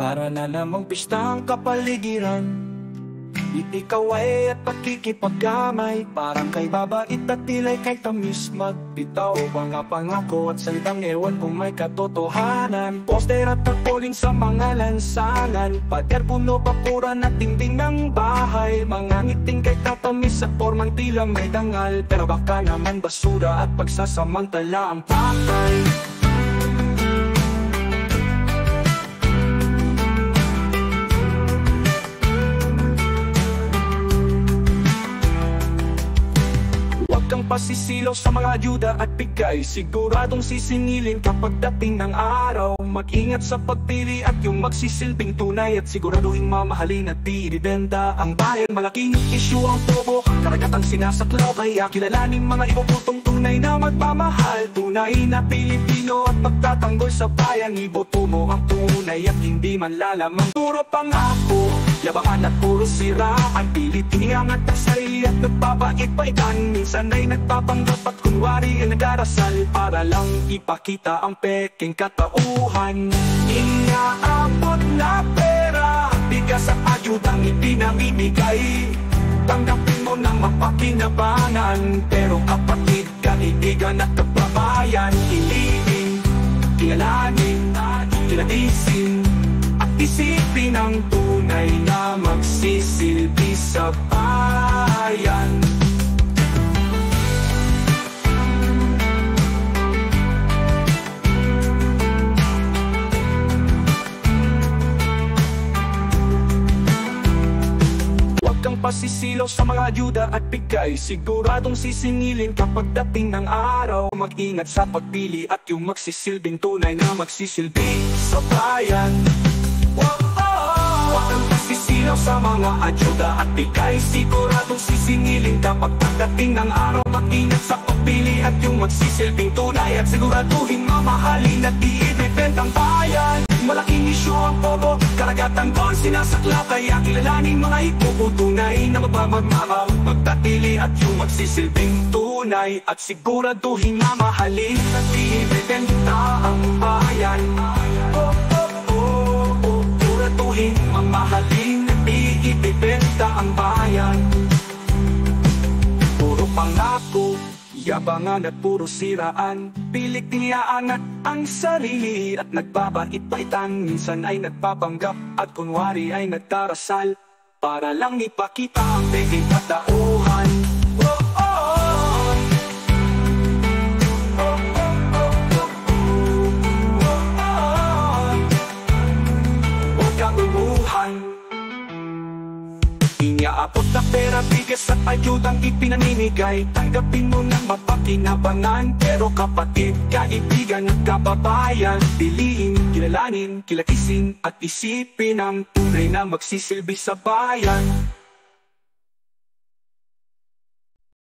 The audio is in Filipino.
para na namang pistang kapaligiran. Itikaway at pakikipagkamay, parang kay babait at tilay kay tamis magbitaw. Mga pangako at salitang ewan kung may katotohanan. Poster at tarpaulin sa mga lansangan, pader, puno, bakuran at dingding ng bahay. Mga ngiting kay tatamis at formang tila may dangal, pero baka naman basura at pagsasamantala ang pakay. Kang pasisilaw sa mga ayuda at bigay, siguradong sisingilin kapag dating ng araw. Mag-ingat sa pagpili at yung magsisilbing tunay, at siguraduhin mamahalin at di ibibenta ang bayan. Malaking issue ang pobo, karagatang sinasaklaw, kaya kilalanin mga ibubutong tunay na magmamahal. Tunay na Pilipino at magtatanggol sa bayan, iboto mo ang tunay at hindi man lalamang puro pangako, yabangan at puro siraan. Pilit iniangat ang sarili at nagpapait-paitan, minsan ay nagpapanggap at kunwari ay nagdarasal para lang ipakita ang peking katauhan. Inaabot na pera, bigas at ayudang ipinamimigay, tanggapin mo na mapakinabangan. Pero kapatid, kaibigan at kababayan, iliin, kilalanin, kilatisin at isipin ang tunay na magsisilbi sa bayan. Pasisilaw sa mga ayuda at bigay, siguradong sisingilin kapag dating ng araw. Mag-ingat sa pagpili at yung magsisilbing tunay na magsisilbi sa bayan. Huwag kang pasisilaw sa mga ayuda at bigay, siguradong sisingilin kapag dating ng araw. Mag-ingat sa pagpili at yung magsisilbing tunay, at siguraduhin mamahalin at i-defend ang bayan. Malaking isyu ang pobo, karagatan ko sinasakla, kaya kilalanin mga ipuputunay na magmamagmamaw. Magtatili at yung magsisilbing tunay, at siguraduhin mamahalin at i-ibenta ang bayan. Siguraduhin mamahalin at i-ibenta ang bayan. Puro pangako, yabangan at puro siraan, pilit niyaangat ang sarili at nagbabait-baitan, minsan ay nagpapanggap at kunwari ay nagdarasal para lang ipakita ang peking katauhan. Huwag kang lumuhan. Inaabot na pera, bigas at ayudang ipinamimigay, tanggapin mo ng mapakinabangan. Pero kapatid, kaibigan at kababayan, piliin, kilalanin, kilatisin at isipin ang tunay na magsisilbi sa bayan.